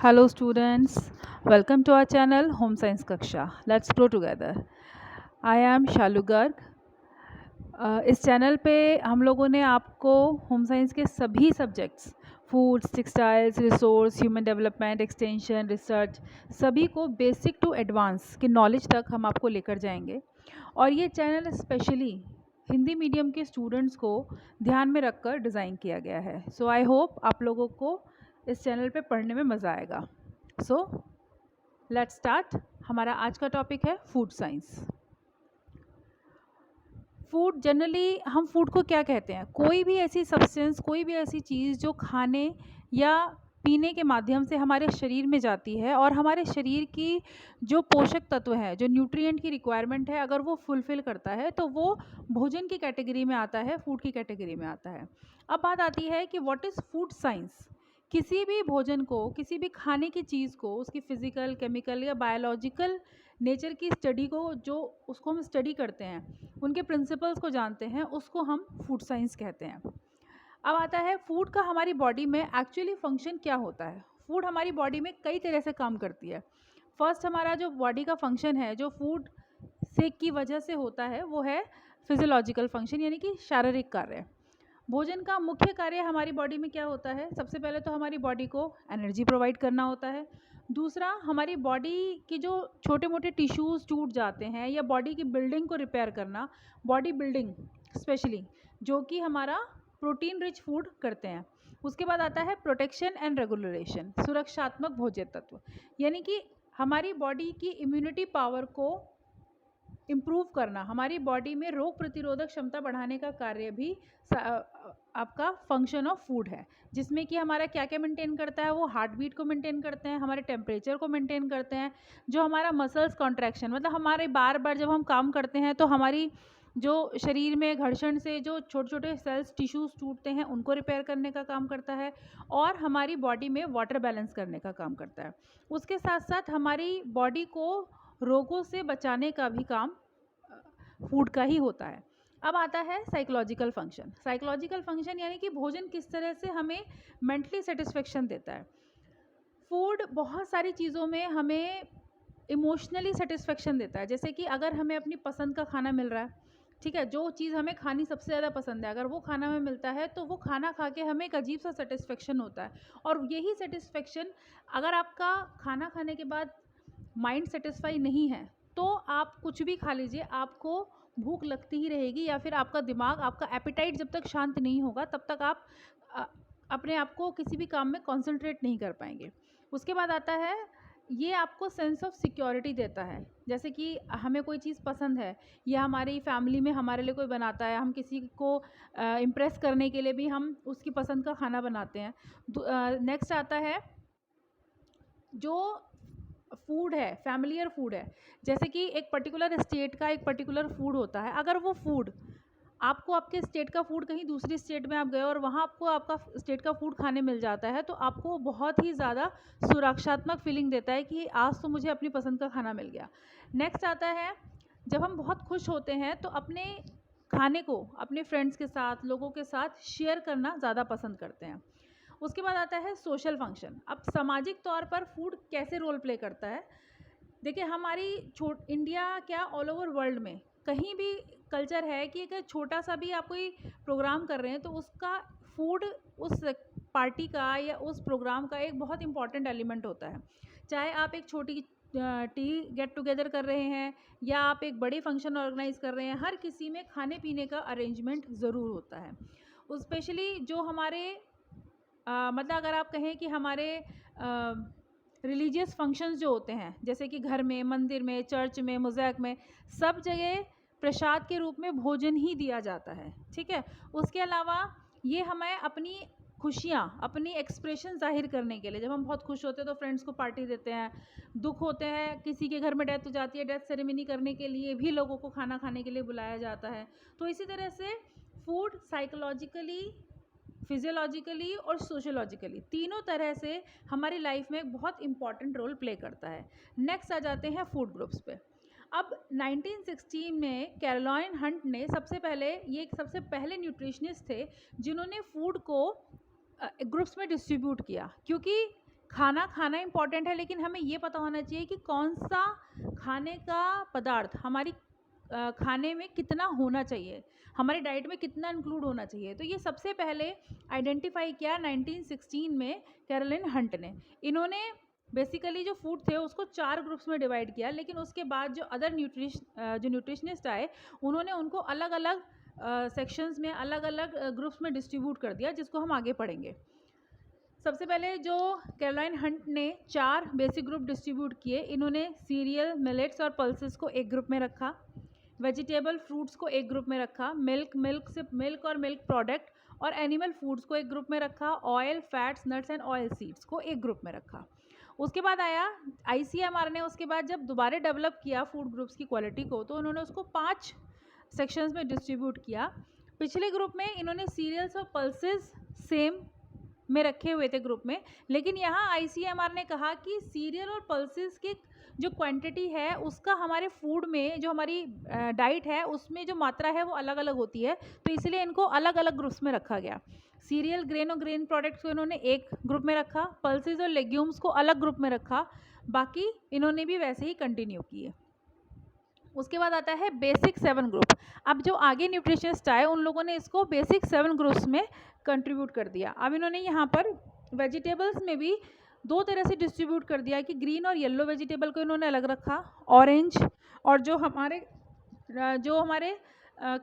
Hello students, welcome to our channel Home Science Kaksha. Let's grow together. I am Shalu Garg. इस channel पे हम लोगों ने आपको होम साइंस के सभी subjects foods, textiles, resource, human development, extension, research सभी को बेसिक टू एडवांस की नॉलेज तक हम आपको लेकर जाएंगे। और ये चैनल स्पेशली हिंदी मीडियम के स्टूडेंट्स को ध्यान में रखकर डिज़ाइन किया गया है। सो आई होप आप लोगों को इस चैनल पे पढ़ने में मज़ा आएगा। So let's start. हमारा आज का टॉपिक है फूड साइंस। फूड जनरली हम फूड को क्या कहते हैं? कोई भी ऐसी सब्सटेंस, कोई भी ऐसी चीज़ जो खाने या पीने के माध्यम से हमारे शरीर में जाती है और हमारे शरीर की जो पोषक तत्व है, जो न्यूट्रिएंट की रिक्वायरमेंट है, अगर वो फुलफ़िल करता है तो वो भोजन की कैटेगरी में आता है, फूड की कैटेगरी में आता है। अब बात आती है कि व्हाट इज़ फूड साइंस? किसी भी भोजन को, किसी भी खाने की चीज़ को, उसकी फ़िज़िकल, केमिकल या बायोलॉजिकल नेचर की स्टडी को, जो उसको हम स्टडी करते हैं, उनके प्रिंसिपल्स को जानते हैं, उसको हम फूड साइंस कहते हैं। अब आता है फूड का हमारी बॉडी में एक्चुअली फंक्शन क्या होता है। फूड हमारी बॉडी में कई तरह से काम करती है। फर्स्ट हमारा जो बॉडी का फंक्शन है, जो फूड से की वजह से होता है, वो है फिजियोलॉजिकल फंक्शन, यानी कि शारीरिक कार्य। भोजन का मुख्य कार्य हमारी बॉडी में क्या होता है? सबसे पहले तो हमारी बॉडी को एनर्जी प्रोवाइड करना होता है। दूसरा, हमारी बॉडी की जो छोटे मोटे टिश्यूज़ टूट जाते हैं या बॉडी की बिल्डिंग को रिपेयर करना, बॉडी बिल्डिंग स्पेशली, जो कि हमारा प्रोटीन रिच फूड करते हैं। उसके बाद आता है प्रोटेक्शन एंड रेगुलेशन, सुरक्षात्मक भोज्य तत्व, यानी कि हमारी बॉडी की इम्यूनिटी पावर को इम्प्रूव करना, हमारी बॉडी में रोग प्रतिरोधक क्षमता बढ़ाने का कार्य भी आपका फंक्शन ऑफ फूड है, जिसमें कि हमारा क्या क्या मेंटेन करता है? वो हार्ट बीट को मेंटेन करते हैं, हमारे टेम्परेचर को मेंटेन करते हैं, जो हमारा मसल्स कॉन्ट्रैक्शन, मतलब हमारे बार बार जब हम काम करते हैं तो हमारी जो शरीर में घर्षण से जो छोटे छोटे सेल्स टिश्यूज़ टूटते हैं, उनको रिपेयर करने का काम करता है और हमारी बॉडी में वाटर बैलेंस करने का काम करता है। उसके साथ साथ हमारी बॉडी को रोगों से बचाने का भी काम फूड का ही होता है। अब आता है साइकोलॉजिकल फंक्शन। साइकोलॉजिकल फंक्शन यानी कि भोजन किस तरह से हमें मेंटली सेटिस्फेक्शन देता है। फूड बहुत सारी चीज़ों में हमें इमोशनली सेटिस्फेक्शन देता है। जैसे कि अगर हमें अपनी पसंद का खाना मिल रहा है, ठीक है, जो चीज़ हमें खानी सबसे ज़्यादा पसंद है, अगर वो खाना हमें मिलता है तो वो खाना खा के हमें एक अजीब सा सेटिस्फेक्शन होता है। और यही सेटिस्फेक्शन, अगर आपका खाना खाने के बाद माइंड सेटिस्फाई नहीं है तो आप कुछ भी खा लीजिए, आपको भूख लगती ही रहेगी, या फिर आपका दिमाग, आपका एपिटाइट जब तक शांत नहीं होगा तब तक आप अ, अपने आप को किसी भी काम में कंसंट्रेट नहीं कर पाएंगे। उसके बाद आता है, ये आपको सेंस ऑफ सिक्योरिटी देता है। जैसे कि हमें कोई चीज़ पसंद है या हमारी फैमिली में हमारे लिए कोई बनाता है, हम किसी को इम्प्रेस करने के लिए भी हम उसकी पसंद का खाना बनाते हैं। नेक्स्ट आता है जो फूड है, फैमिलियर फूड है। जैसे कि एक पर्टिकुलर स्टेट का एक पर्टिकुलर फूड होता है, अगर वो फूड आपको, आपके स्टेट का फूड कहीं दूसरी स्टेट में आप गए और वहाँ आपको आपका स्टेट का फूड खाने मिल जाता है, तो आपको बहुत ही ज़्यादा सुरक्षात्मक फीलिंग देता है कि आज तो मुझे अपनी पसंद का खाना मिल गया। नेक्स्ट आता है, जब हम बहुत खुश होते हैं तो अपने खाने को अपने फ्रेंड्स के साथ, लोगों के साथ शेयर करना ज़्यादा पसंद करते हैं। उसके बाद आता है सोशल फंक्शन। अब सामाजिक तौर पर फूड कैसे रोल प्ले करता है? देखिए, हमारी इंडिया क्या, ऑल ओवर वर्ल्ड में कहीं भी कल्चर है कि एक छोटा सा भी आप कोई प्रोग्राम कर रहे हैं तो उसका फूड उस पार्टी का या उस प्रोग्राम का एक बहुत इंपॉर्टेंट एलिमेंट होता है। चाहे आप एक छोटी टी गेट टुगेदर कर रहे हैं या आप एक बड़े फंक्शन ऑर्गेनाइज कर रहे हैं, हर किसी में खाने पीने का अरेंजमेंट ज़रूर होता है। स्पेशली जो हमारे मतलब अगर आप कहें कि हमारे रिलीजियस फंक्शंस जो होते हैं, जैसे कि घर में, मंदिर में, चर्च में, मोज़ेक में, सब जगह प्रसाद के रूप में भोजन ही दिया जाता है, ठीक है। उसके अलावा ये हमें अपनी खुशियाँ, अपनी एक्सप्रेशन ज़ाहिर करने के लिए, जब हम बहुत खुश होते हैं तो फ्रेंड्स को पार्टी देते हैं, दुख होते हैं, किसी के घर में डेथ हो जाती है, डेथ सेरेमनी करने के लिए भी लोगों को खाना खाने के लिए बुलाया जाता है। तो इसी तरह से फूड साइकोलॉजिकली, फिजियोलॉजिकली और सोशोलॉजिकली, तीनों तरह से हमारी लाइफ में एक बहुत इंपॉर्टेंट रोल प्ले करता है। नेक्स्ट आ जाते हैं फूड ग्रुप्स पे। अब 1916 में कैरोलाइन हंट ने सबसे पहले, ये सबसे पहले न्यूट्रिशनिस्ट थे जिन्होंने फूड को ग्रुप्स में डिस्ट्रीब्यूट किया, क्योंकि खाना खाना इम्पॉर्टेंट है, लेकिन हमें ये पता होना चाहिए कि कौन सा खाने का पदार्थ हमारी खाने में कितना होना चाहिए, हमारी डाइट में कितना इंक्लूड होना चाहिए। तो ये सबसे पहले आइडेंटिफाई किया 1916 में कैरोलिन हंट ने। इन्होंने बेसिकली जो फूड थे उसको 4 ग्रुप्स में डिवाइड किया, लेकिन उसके बाद जो अदर न्यूट्रिशनिस्ट आए उन्होंने उनको अलग अलग सेक्शंस में, अलग अलग ग्रुप्स में डिस्ट्रीब्यूट कर दिया, जिसको हम आगे पढ़ेंगे। सबसे पहले जो कैरोलाइन हंट ने 4 बेसिक ग्रुप डिस्ट्रीब्यूट किए, इन्होंने सीरियल, मिलेट्स और पल्सेस को एक ग्रुप में रखा, वेजिटेबल फ्रूट्स को एक ग्रुप में रखा, मिल्क और मिल्क प्रोडक्ट और एनिमल फूड्स को एक ग्रुप में रखा, oil, fats, nuts and oil seeds को एक ग्रुप में रखा। उसके बाद आया ICMR ने, उसके बाद जब दोबारा डेवलप किया फूड ग्रुप्स की क्वालिटी को, तो उन्होंने उसको 5 सेक्शंस में डिस्ट्रीब्यूट किया। पिछले ग्रुप में इन्होंने सीरियल्स और पल्सेस सेम में रखे हुए थे ग्रुप में, लेकिन यहाँ ICMR ने कहा कि सीरियल और पल्सेस की जो क्वांटिटी है उसका हमारे फूड में, जो हमारी डाइट है उसमें जो मात्रा है वो अलग अलग होती है, तो इसलिए इनको अलग अलग ग्रुप्स में रखा गया। सीरियल, ग्रेन और ग्रेन प्रोडक्ट्स को इन्होंने एक ग्रुप में रखा, पल्सेस और लेग्यूम्स को अलग ग्रुप में रखा, बाकी इन्होंने भी वैसे ही कंटिन्यू किए। उसके बाद आता है बेसिक 7 ग्रुप। अब जो आगे न्यूट्रिशनिस्ट आए उन लोगों ने इसको बेसिक 7 ग्रुप्स में कंट्रीब्यूट कर दिया। अब इन्होंने यहाँ पर वेजिटेबल्स में भी 2 तरह से डिस्ट्रीब्यूट कर दिया कि ग्रीन और येलो वेजिटेबल को इन्होंने अलग रखा, ऑरेंज और जो हमारे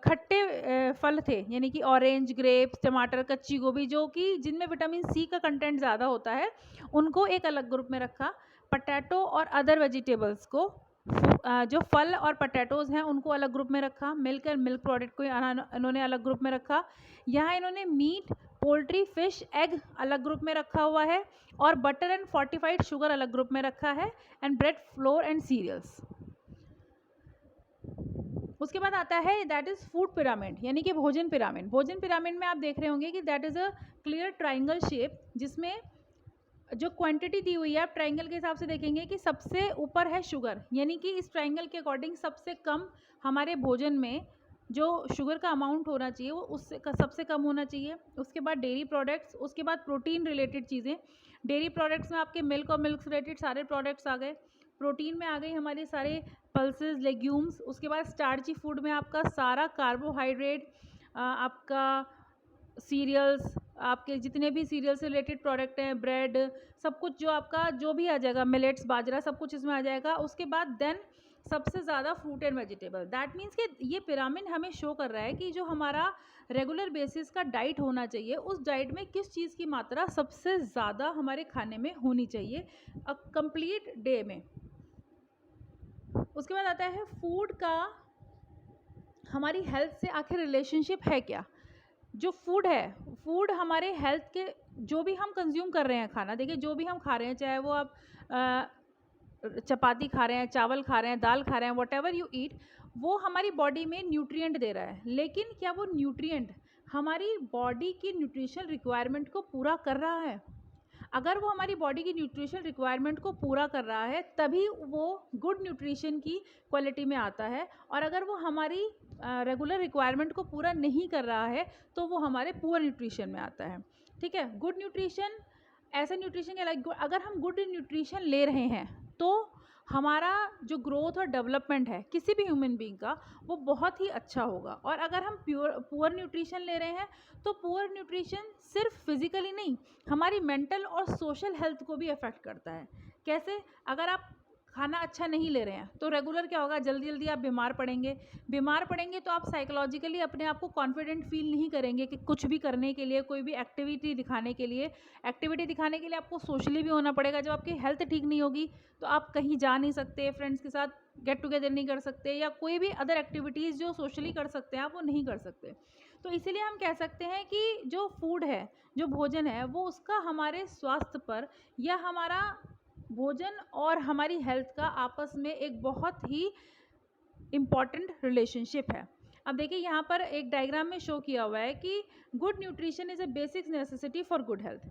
खट्टे फल थे, यानी कि ऑरेंज, ग्रेप्स, टमाटर, कच्ची गोभी, जो कि जिनमें विटामिन C का कंटेंट ज़्यादा होता है, उनको एक अलग ग्रुप में रखा। पटैटो और अदर वेजिटेबल्स को, जो फल और पटैटोज़ हैं उनको अलग ग्रुप में रखा। मिल्क एंड मिल्क प्रोडक्ट को इन्होंने अलग ग्रुप में रखा। यहाँ इन्होंने मीट, पोल्ट्री, फिश, एग अलग ग्रुप में रखा हुआ है, और बटर एंड फोर्टिफाइड शुगर अलग ग्रुप में रखा है, and bread, flour and cereals. उसके बाद आता है दैट इज़ फूड पिरामिड, यानी कि भोजन पिरामिड। भोजन पिरामिड में आप देख रहे होंगे कि that is a clear triangle shape, जिसमें जो क्वांटिटी दी हुई है आप ट्राइंगल के हिसाब से देखेंगे कि सबसे ऊपर है शुगर, यानी कि इस ट्राइंगल के अकॉर्डिंग सबसे कम हमारे भोजन में जो शुगर का अमाउंट होना चाहिए वो उससे सबसे कम होना चाहिए। उसके बाद डेयरी प्रोडक्ट्स, उसके बाद प्रोटीन रिलेटेड चीज़ें। डेयरी प्रोडक्ट्स में आपके मिल्क और मिल्क रिलेटेड सारे प्रोडक्ट्स आ गए। प्रोटीन में आ गई हमारे सारे पल्सेस, लेग्यूम्स। उसके बाद स्टार्ची फूड में आपका सारा कार्बोहाइड्रेट, आपका सीरियल्स, आपके जितने भी सीरियल से रिलेटेड प्रोडक्ट हैं, ब्रेड, सब कुछ जो आपका जो भी आ जाएगा, मिलेट्स, बाजरा, सब कुछ इसमें आ जाएगा। उसके बाद देन सबसे ज़्यादा fruit and vegetable. That means कि ये पिरामिड हमें शो कर रहा है कि जो हमारा रेगुलर बेसिस का डाइट होना चाहिए, उस डाइट में किस चीज़ की मात्रा सबसे ज़्यादा हमारे खाने में होनी चाहिए कंप्लीट डे में। उसके बाद आता है फूड का हमारी हेल्थ से आखिर रिलेशनशिप है क्या। जो फूड है, फूड हमारे हेल्थ के, जो भी हम कंज्यूम कर रहे हैं खाना, देखिए जो भी हम खा रहे हैं, चाहे वो आप चपाती खा रहे हैं, चावल खा रहे हैं, दाल खा रहे हैं, वट एवर यू ईट, वो हमारी बॉडी में न्यूट्रिएंट दे रहा है, लेकिन क्या वो न्यूट्रिएंट हमारी बॉडी की न्यूट्रिशनल रिक्वायरमेंट को पूरा कर रहा है? अगर वो हमारी बॉडी की न्यूट्रिशनल रिक्वायरमेंट को पूरा कर रहा है तभी वो गुड न्यूट्रिशन की क्वालिटी में आता है, और अगर वो हमारी रेगुलर रिक्वायरमेंट को पूरा नहीं कर रहा है तो वो हमारे पुअर न्यूट्रिशन में आता है। ठीक है, गुड न्यूट्रिशन ऐसा न्यूट्रिशन के लाइक, अगर हम गुड न्यूट्रिशन ले रहे हैं तो हमारा जो ग्रोथ और डेवलपमेंट है किसी भी ह्यूमन बीइंग का, वो बहुत ही अच्छा होगा। और अगर हम पुअर न्यूट्रिशन ले रहे हैं तो पुअर न्यूट्रिशन सिर्फ फिजिकली नहीं, हमारी मेंटल और सोशल हेल्थ को भी अफेक्ट करता है। कैसे? अगर आप खाना अच्छा नहीं ले रहे हैं तो रेगुलर क्या होगा, जल्दी जल्दी आप बीमार पड़ेंगे तो आप साइकोलॉजिकली अपने आप को कॉन्फिडेंट फील नहीं करेंगे कि कुछ भी करने के लिए, कोई भी एक्टिविटी दिखाने के लिए आपको सोशली भी होना पड़ेगा। जब आपकी हेल्थ ठीक नहीं होगी तो आप कहीं जा नहीं सकते, फ्रेंड्स के साथ गेट टुगेदर नहीं कर सकते, या कोई भी अदर एक्टिविटीज़ जो सोशली कर सकते हैं आप वो नहीं कर सकते। तो इसीलिए हम कह सकते हैं कि जो फूड है, जो भोजन है, वो उसका हमारे स्वास्थ्य पर, या हमारा भोजन और हमारी हेल्थ का आपस में एक बहुत ही इम्पॉर्टेंट रिलेशनशिप है। अब देखिए यहाँ पर एक डायग्राम में शो किया हुआ है कि good nutrition is a basic necessity for good health.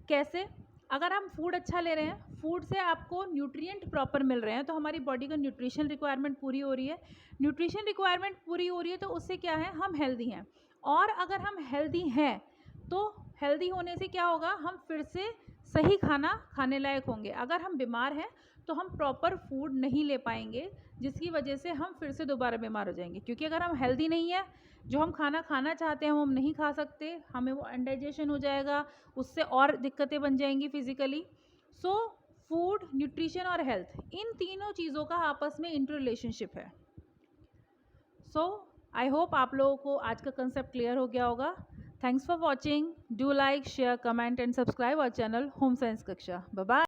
कैसे? अगर हम फूड अच्छा ले रहे हैं, फूड से आपको न्यूट्रिएंट प्रॉपर मिल रहे हैं, तो हमारी बॉडी का न्यूट्रिशन रिक्वायरमेंट पूरी हो रही है। न्यूट्रिशन रिक्वायरमेंट पूरी हो रही है तो उससे क्या है, हम हेल्दी हैं। और अगर हम हेल्दी हैं तो हेल्दी होने से क्या होगा, हम फिर से सही खाना खाने लायक होंगे। अगर हम बीमार हैं तो हम प्रॉपर फूड नहीं ले पाएंगे, जिसकी वजह से हम फिर से दोबारा बीमार हो जाएंगे। क्योंकि अगर हम हेल्दी नहीं है, जो हम खाना खाना चाहते हैं वो हम नहीं खा सकते, हमें वो अनडाइजेशन हो जाएगा, उससे और दिक्कतें बन जाएंगी फिजिकली। सो फूड, न्यूट्रिशन और हेल्थ, इन तीनों चीज़ों का आपस में इंटर रिलेशनशिप है। सो आई होप आप लोगों को आज का कंसेप्ट क्लियर हो गया होगा। Thanks for watching. Do like, share, comment and subscribe our channel home science कक्षा। Bye bye.